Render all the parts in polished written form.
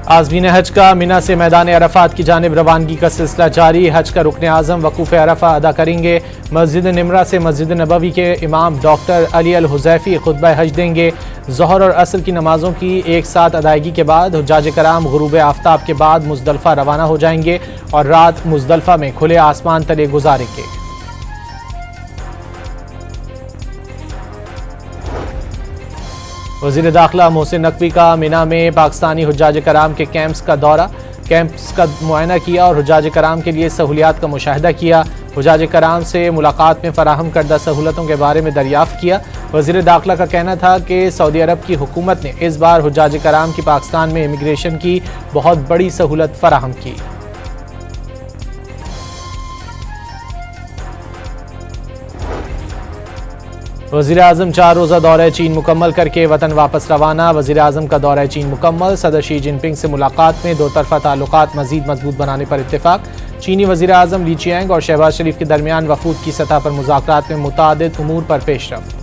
عازمین حج کا منا سے میدان عرفات کی جانب روانگی کا سلسلہ جاری۔ حج کا رکن اعظم وقوف عرفہ ادا کریں گے۔ مسجد نمرہ سے مسجد نبوی کے امام ڈاکٹر علی الحذیفی خطبہ حج دیں گے۔ ظہر اور عصر کی نمازوں کی ایک ساتھ ادائیگی کے بعد حجاج کرام غروب آفتاب کے بعد مزدلفہ روانہ ہو جائیں گے اور رات مزدلفہ میں کھلے آسمان تلے گزاریں گے۔ وزیر داخلہ محسن نقوی کا منا میں پاکستانی حجاج کرام کے کیمپس کا معائنہ کیا اور حجاج کرام کے لیے سہولیات کا مشاہدہ کیا۔ حجاج کرام سے ملاقات میں فراہم کردہ سہولتوں کے بارے میں دریافت کیا۔ وزیر داخلہ کا کہنا تھا کہ سعودی عرب کی حکومت نے اس بار حجاج کرام کی پاکستان میں امیگریشن کی بہت بڑی سہولت فراہم کی۔ وزیر اعظم 4 روزہ دورہ چین مکمل کر کے وطن واپس روانہ۔ وزیر اعظم کا دورہ چین مکمل۔ صدر شی جن پنگ سے ملاقات میں دو طرفہ تعلقات مزید مضبوط بنانے پر اتفاق۔ چینی وزیر اعظم لی چیانگ اور شہباز شریف کے درمیان وفود کی سطح پر مذاکرات میں متعدد امور پر پیش رفت۔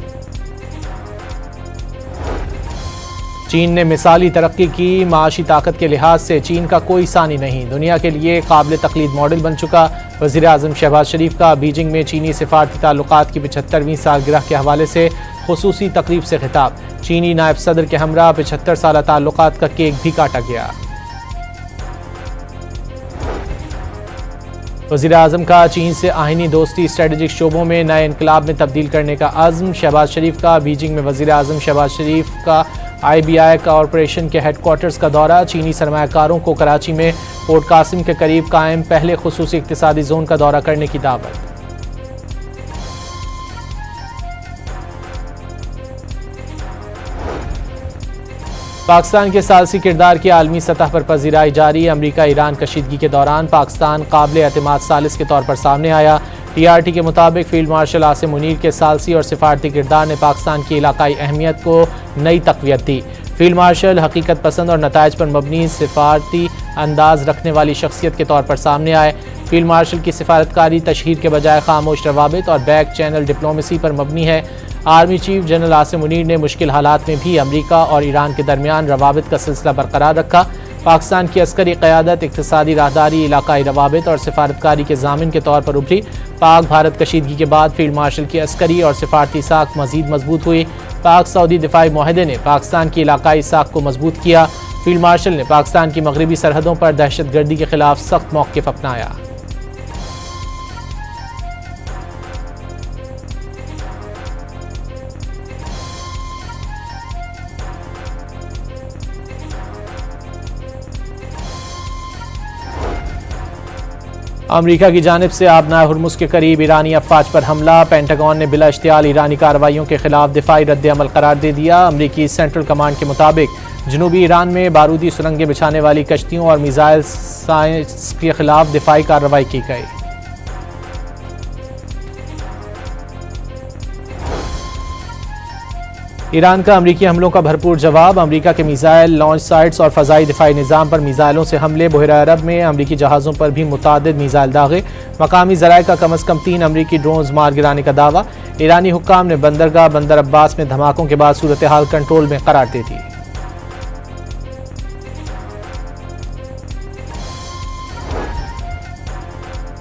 چین نے مثالی ترقی کی۔ معاشی طاقت کے لحاظ سے چین کا کوئی ثانی نہیں، دنیا کے لیے قابل تقلید ماڈل بن چکا۔ وزیر اعظم شہباز شریف کا بیجنگ میں چینی سفارتی تعلقات کی 75ویں سالگرہ کے حوالے سے خصوصی تقریب سے خطاب۔ چینی نائب صدر کے ہمراہ 75 سالہ تعلقات کا کیک بھی کاٹا گیا۔ وزیر اعظم کا چین سے آئینی دوستی اسٹریٹجک شعبوں میں نئے انقلاب میں تبدیل کرنے کا عزم۔ شہباز شریف کا بیجنگ میں وزیر اعظم شہباز شریف کا IBI کارپوریشن کے ہیڈ کوارٹرز کا دورہ۔ چینی سرمایہ کاروں کو کراچی میں پورٹ قاسم کے قریب قائم پہلے خصوصی اقتصادی زون کا دورہ کرنے کی دعوت۔ پاکستان کے ثالثی کردار کی عالمی سطح پر پذیرائی جاری۔ امریکہ ایران کشیدگی کے دوران پاکستان قابل اعتماد ثالث کے طور پر سامنے آیا۔ TRT کے مطابق فیلڈ مارشل عاصم منیر کے ثالثی اور سفارتی کردار نے پاکستان کی علاقائی اہمیت کو نئی تقویت دی۔ فیلڈ مارشل حقیقت پسند اور نتائج پر مبنی سفارتی انداز رکھنے والی شخصیت کے طور پر سامنے آئے۔ فیلڈ مارشل کی سفارتکاری تشہیر کے بجائے خاموش روابط اور بیک چینل ڈپلومیسی پر مبنی ہے۔ Army chief general Asim Munir نے مشکل حالات میں بھی امریکہ اور ایران کے درمیان روابط کا سلسلہ برقرار رکھا۔ پاکستان کی عسکری قیادت اقتصادی راہداری، علاقائی روابط اور سفارتکاری کے ضامن کے طور پر ابھری۔ پاک بھارت کشیدگی کے بعد فیلڈ مارشل کی عسکری اور سفارتی ساکھ مزید مضبوط ہوئی۔ پاک سعودی دفاعی معاہدے نے پاکستان کی علاقائی ساکھ کو مضبوط کیا۔ فیلڈ مارشل نے پاکستان کی مغربی سرحدوں پر دہشت گردی کے خلاف سخت موقف اپنایا۔ امریکہ کی جانب سے آبنائے ہرمز کے قریب ایرانی افواج پر حملہ۔ پینٹاگون نے بلا اشتعال ایرانی کارروائیوں کے خلاف دفاعی رد عمل قرار دے دیا۔ امریکی سینٹرل کمانڈ کے مطابق جنوبی ایران میں بارودی سرنگیں بچھانے والی کشتیوں اور میزائل سائنس کے خلاف دفاعی کارروائی کی گئی۔ ایران کا امریکی حملوں کا بھرپور جواب۔ امریکہ کے میزائل لانچ سائٹس اور فضائی دفاعی نظام پر میزائلوں سے حملے۔ بحیرہ عرب میں امریکی جہازوں پر بھی متعدد میزائل داغے۔ مقامی ذرائع کا کم از کم 3 امریکی ڈرونز مار گرانے کا دعویٰ۔ ایرانی حکام نے بندرگاہ بندر عباس میں دھماکوں کے بعد صورتحال کنٹرول میں قرار دے دی۔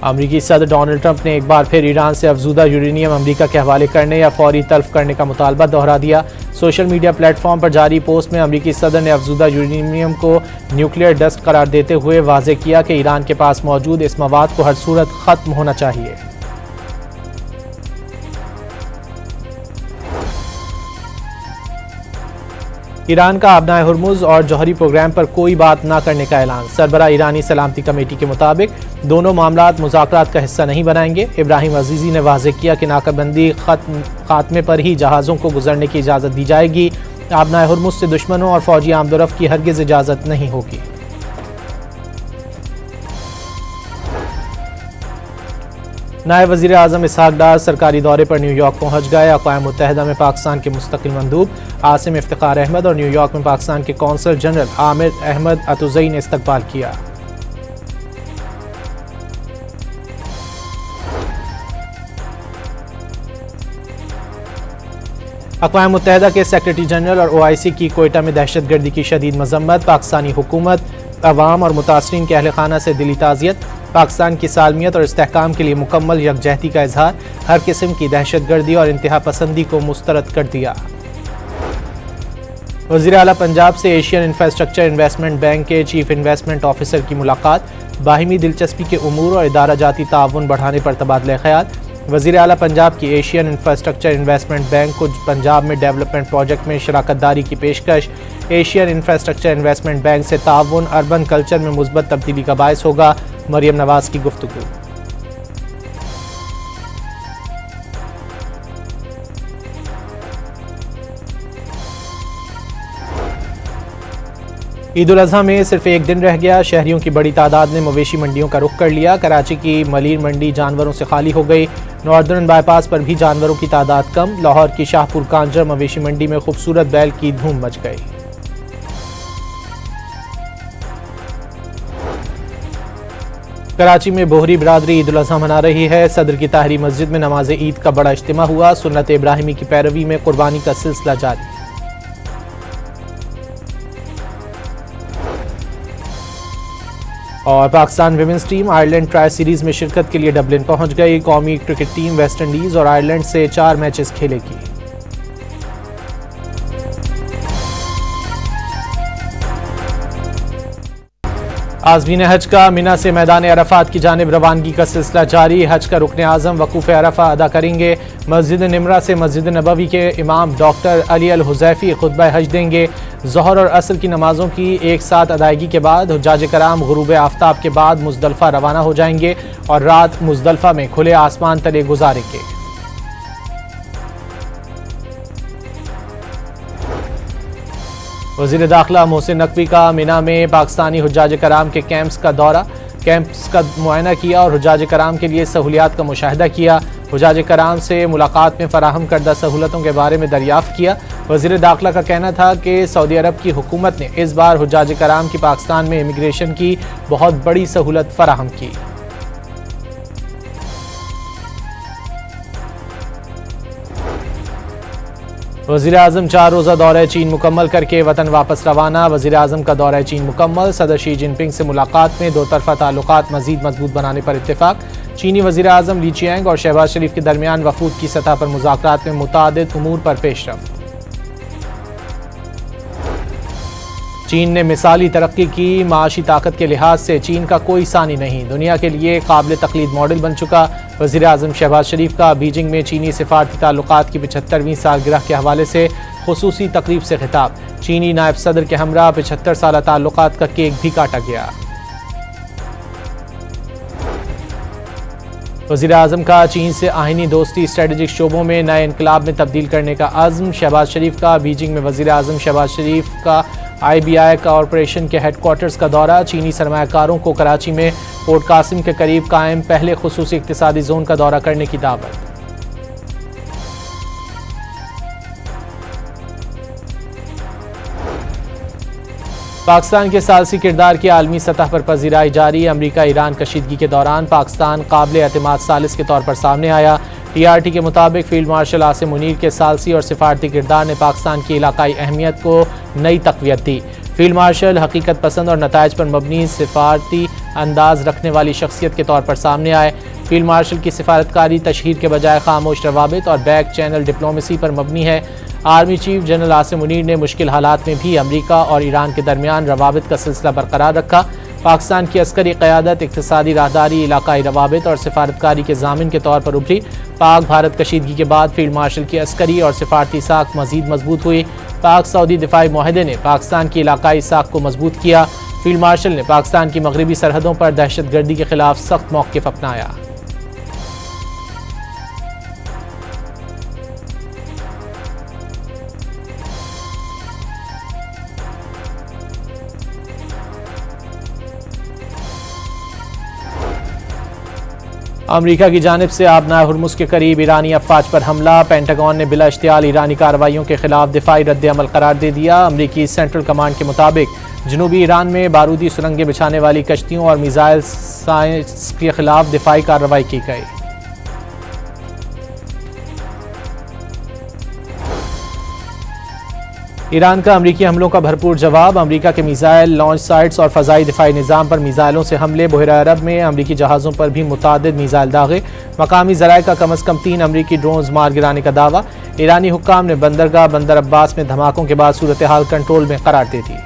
امریکی صدر ڈونلڈ ٹرمپ نے ایک بار پھر ایران سے افزودہ یورینیم امریکہ کے حوالے کرنے یا فوری تلف کرنے کا مطالبہ دہرا دیا۔ سوشل میڈیا پلیٹ فارم پر جاری پوسٹ میں امریکی صدر نے افزودہ یورینیم کو نیوکلیئر ڈسٹ قرار دیتے ہوئے واضح کیا کہ ایران کے پاس موجود اس مواد کو ہر صورت ختم ہونا چاہیے۔ ایران کا آبنائے ہرمز اور جوہری پروگرام پر کوئی بات نہ کرنے کا اعلان۔ سربراہ ایرانی سلامتی کمیٹی کے مطابق دونوں معاملات مذاکرات کا حصہ نہیں بنائیں گے۔ ابراہیم عزیزی نے واضح کیا کہ ناکہ بندی خاتمے پر ہی جہازوں کو گزرنے کی اجازت دی جائے گی۔ آبنائے ہرمز سے دشمنوں اور فوجی آمد و رفت کی ہرگز اجازت نہیں ہوگی۔ نائب وزیر اعظم اسحاق ڈار سرکاری دورے پر نیو یارک پہنچ گئے۔ اقوام متحدہ میں پاکستان کے مستقل مندوب عاصم افتخار احمد اور نیو یارک میں پاکستان کے قونصل جنرل عامر احمد اتوزئی نے استقبال کیا۔ اقوام متحدہ کے سیکرٹری جنرل اور OIC کی کوئٹہ میں دہشت گردی کی شدید مذمت۔ پاکستانی حکومت عوام اور متاثرین کے اہل خانہ سے دلی تعزیت، پاکستان کی سالمیت اور استحکام کے لیے مکمل یکجہتی کا اظہار، ہر قسم کی دہشت گردی اور انتہا پسندی کو مسترد کر دیا۔ وزیر اعلیٰ پنجاب سے ایشین انفراسٹرکچر انویسٹمنٹ بینک کے چیف انویسٹمنٹ آفیسر کی ملاقات، باہمی دلچسپی کے امور اور ادارہ جاتی تعاون بڑھانے پر تبادلہ خیال۔ وزیر اعلیٰ پنجاب کی ایشین انفراسٹرکچر انویسٹمنٹ بینک کو پنجاب میں ڈیولپمنٹ پروجیکٹ میں شراکت داری کی پیشکش۔ ایشین انفراسٹرکچر انویسٹمنٹ بینک سے تعاون اربن کلچر میں مثبت تبدیلی کا باعث ہوگا، مریم نواز کی گفتگو۔ عید الاضحیٰ میں صرف ایک دن رہ گیا، شہریوں کی بڑی تعداد نے مویشی منڈیوں کا رخ کر لیا۔ کراچی کی ملیر منڈی جانوروں سے خالی ہو گئی، ناردرن بائی پاس پر بھی جانوروں کی تعداد کم۔ لاہور کی شاہپور کانجر مویشی منڈی میں خوبصورت بیل کی دھوم مچ گئی۔ کراچی میں بوہری برادری عید الاضحیٰ منا رہی ہے۔ صدر کی طاہری مسجد میں نماز عید کا بڑا اجتماع ہوا، سنت ابراہیمی کی پیروی میں قربانی کا سلسلہ جاری۔ اور Pakistan women's team Ireland tri series میں شرکت کے لیے ڈبلن پہنچ گئی۔ قومی کرکٹ ٹیم ویسٹ انڈیز اور آئرلینڈ سے 4 میچز کھیلے گی۔ عازمین حج کا منی سے میدان عرفات کی جانب روانگی کا سلسلہ جاری۔ حج کا رکن اعظم وقوف عرفہ ادا کریں گے۔ مسجد نمرہ سے مسجد نبوی کے امام ڈاکٹر علی الحذیفی خطبہ حج دیں گے۔ ظہر اور عصر کی نمازوں کی ایک ساتھ ادائیگی کے بعد حجاج کرام غروب آفتاب کے بعد مزدلفہ روانہ ہو جائیں گے اور رات مزدلفہ میں کھلے آسمان تلے گزاریں گے۔ وزیر داخلہ محسن نقوی کا منی میں پاکستانی حجاج کرام کے کیمپس کا معائنہ کیا اور حجاج کرام کے لیے سہولیات کا مشاہدہ کیا۔ حجاج کرام سے ملاقات میں فراہم کردہ سہولتوں کے بارے میں دریافت کیا۔ وزیر داخلہ کا کہنا تھا کہ سعودی عرب کی حکومت نے اس بار حجاج کرام کی پاکستان میں امیگریشن کی بہت بڑی سہولت فراہم کی۔ وزیر اعظم 4 روزہ دورہ چین مکمل کر کے وطن واپس روانہ۔ وزیر اعظم کا دورہ چین مکمل، صدر شی جن پنگ سے ملاقات میں دو طرفہ تعلقات مزید مضبوط بنانے پر اتفاق۔ چینی وزیر اعظم لی چیانگ اور شہباز شریف کے درمیان وفود کی سطح پر مذاکرات میں متعدد امور پر پیش رفت۔ چین نے مثالی ترقی کی، معاشی طاقت کے لحاظ سے چین کا کوئی ثانی نہیں، دنیا کے لیے قابل تقلید ماڈل بن چکا۔ وزیر اعظم شہباز شریف کا بیجنگ میں چینی سفارتی تعلقات کی 75ویں سالگرہ کے حوالے سے خصوصی تقریب سے خطاب۔ چینی نائب صدر کے ہمراہ 75 سالہ تعلقات کا کیک بھی کاٹا گیا۔ وزیر اعظم کا چین سے آئینی دوستی اسٹریٹجک شعبوں میں نئے انقلاب میں تبدیل کرنے کا عزم۔ شہباز شریف کا بیجنگ میں وزیر اعظم شہباز شریف کا IBI کارپوریشن کے ہیڈ کوارٹرز کا دورہ۔ چینی سرمایہ کاروں کو کراچی میں پورٹ قاسم کے قریب قائم پہلے خصوصی اقتصادی زون کا دورہ کرنے کی دعوت۔ پاکستان کے ثالثی کردار کی عالمی سطح پر پذیرائی جاری۔ امریکہ ایران کشیدگی کے دوران پاکستان قابل اعتماد ثالث کے طور پر سامنے آیا۔ TRT کے مطابق فیلڈ مارشل عاصم منیر کے ثالثی اور سفارتی کردار نے پاکستان کی علاقائی اہمیت کو نئی تقویت دی۔ فیلڈ مارشل حقیقت پسند اور نتائج پر مبنی سفارتی انداز رکھنے والی شخصیت کے طور پر سامنے آئے۔ فیلڈ مارشل کی سفارتکاری تشہیر کے بجائے خاموش روابط اور بیک چینل ڈپلومیسی پر مبنی ہے۔ Army chief general Asim Munir نے مشکل حالات میں بھی امریکہ اور ایران کے درمیان روابط کا سلسلہ برقرار رکھا۔ پاکستان کی عسکری قیادت اقتصادی راہداری، علاقائی روابط اور سفارتکاری کے ضامن کے طور پر ابھری۔ پاک بھارت کشیدگی کے بعد فیلڈ مارشل کی عسکری اور سفارتی ساکھ مزید مضبوط ہوئی۔ پاک سعودی دفاعی معاہدے نے پاکستان کی علاقائی ساکھ کو مضبوط کیا۔ فیلڈ مارشل نے پاکستان کی مغربی سرحدوں پر دہشت گردی کے خلاف سخت موقف اپنایا۔ امریکہ کی جانب سے آبنائے ہرمز کے قریب ایرانی افواج پر حملہ۔ پینٹاگون نے بلا اشتعال ایرانی کارروائیوں کے خلاف دفاعی رد عمل قرار دے دیا۔ امریکی سینٹرل کمانڈ کے مطابق جنوبی ایران میں بارودی سرنگیں بچھانے والی کشتیوں اور میزائل سائنس کے خلاف دفاعی کارروائی کی گئی۔ ایران کا امریکی حملوں کا بھرپور جواب، امریکہ کے میزائل لانچ سائٹس اور فضائی دفاعی نظام پر میزائلوں سے حملے، بحیرہ عرب میں امریکی جہازوں پر بھی متعدد میزائل داغے، مقامی ذرائع کا کم از کم 3 امریکی ڈرونز مار گرانے کا دعویٰ، ایرانی حکام نے بندرگاہ بندر عباس میں دھماکوں کے بعد صورتحال کنٹرول میں قرار دے دی۔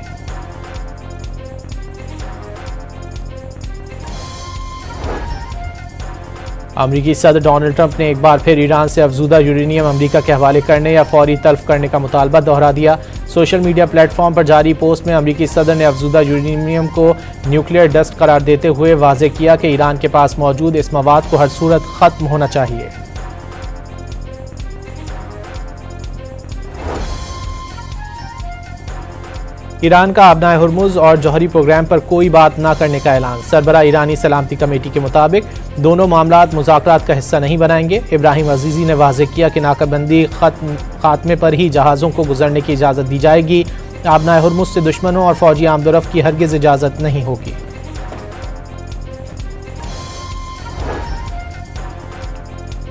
امریکی صدر ڈونلڈ ٹرمپ نے ایک بار پھر ایران سے افزودہ یورینیم امریکہ کے حوالے کرنے یا فوری تلف کرنے کا مطالبہ دہرا دیا۔ سوشل میڈیا پلیٹ فارم پر جاری پوسٹ میں امریکی صدر نے افزودہ یورینیم کو نیوکلیئر ڈسٹ قرار دیتے ہوئے واضح کیا کہ ایران کے پاس موجود اس مواد کو ہر صورت ختم ہونا چاہیے۔ ایران کا آبنائے ہرمز اور جوہری پروگرام پر کوئی بات نہ کرنے کا اعلان، سربراہ ایرانی سلامتی کمیٹی کے مطابق دونوں معاملات مذاکرات کا حصہ نہیں بنائیں گے۔ ابراہیم عزیزی نے واضح کیا کہ ناکہ بندی خاتمے پر ہی جہازوں کو گزرنے کی اجازت دی جائے گی، آبنائے ہرمز سے دشمنوں اور فوجی آمد و رفت کی ہرگز اجازت نہیں ہوگی۔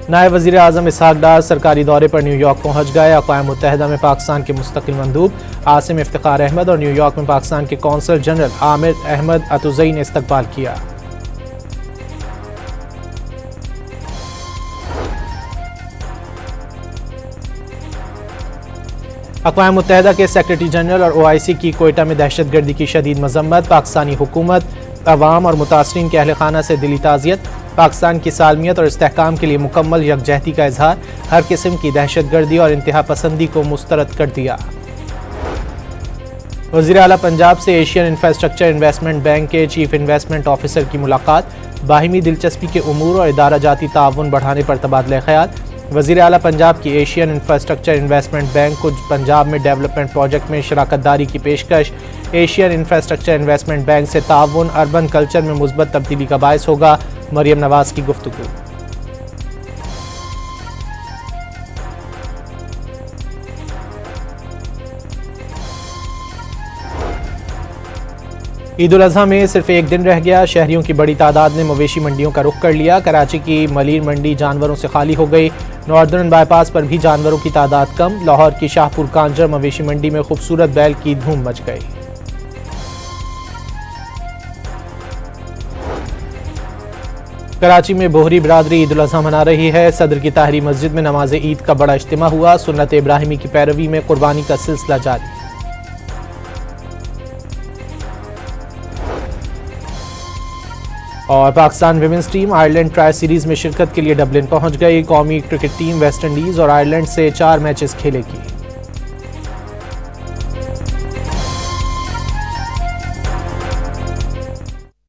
نائب وزیر اعظم اسحاق ڈار سرکاری دورے پر نیو یارک پہنچ گئے۔ اقوام متحدہ میں پاکستان کے مستقل مندوب عاصم افتخار احمد اور نیو یارک میں پاکستان کے قونصل جنرل عامر احمد اتوزئی نے استقبال کیا۔ اقوام متحدہ کے سیکرٹری جنرل اور OIC کی کوئٹہ میں دہشت گردی کی شدید مذمت، پاکستانی حکومت، عوام اور متاثرین کے اہل خانہ سے دلی تعزیت، پاکستان کی سالمیت اور استحکام کے لیے مکمل یکجہتی کا اظہار، ہر قسم کی دہشت گردی اور انتہا پسندی کو مسترد کر دیا۔ وزیر اعلیٰ پنجاب سے ایشین انفراسٹرکچر انویسٹمنٹ بینک کے چیف انویسٹمنٹ آفیسر کی ملاقات، باہمی دلچسپی کے امور اور ادارہ جاتی تعاون بڑھانے پر تبادلہ خیال۔ وزیر اعلیٰ پنجاب کی ایشین انفراسٹرکچر انویسٹمنٹ بینک کو پنجاب میں ڈیولپمنٹ پروجیکٹ میں شراکت داری کی پیشکش، ایشین انفراسٹرکچر انویسٹمنٹ بینک سے تعاون اربن کلچر میں مثبت تبدیلی کا باعث ہوگا، مریم نواز کی گفتگو۔ عید الاضحیٰ میں صرف ایک دن رہ گیا، شہریوں کی بڑی تعداد نے مویشی منڈیوں کا رخ کر لیا۔ کراچی کی ملیر منڈی جانوروں سے خالی ہو گئی، ناردرن بائی پاس پر بھی جانوروں کی تعداد کم، لاہور کی شاہپور کانجر مویشی منڈی میں خوبصورت بیل کی دھوم مچ گئی۔ کراچی میں بوہری برادری عید الاضحیٰ منا رہی ہے، صدر کی طاہری مسجد میں نماز عید کا بڑا اجتماع ہوا، سنت ابراہیمی کی پیروی میں قربانی کا سلسلہ جاری۔ اور Pakistan women's team Ireland tri series میں شرکت کے لیے ڈبلن پہنچ گئی، قومی کرکٹ ٹیم ویسٹ انڈیز اور آئرلینڈ سے 4 میچز کھیلے گی۔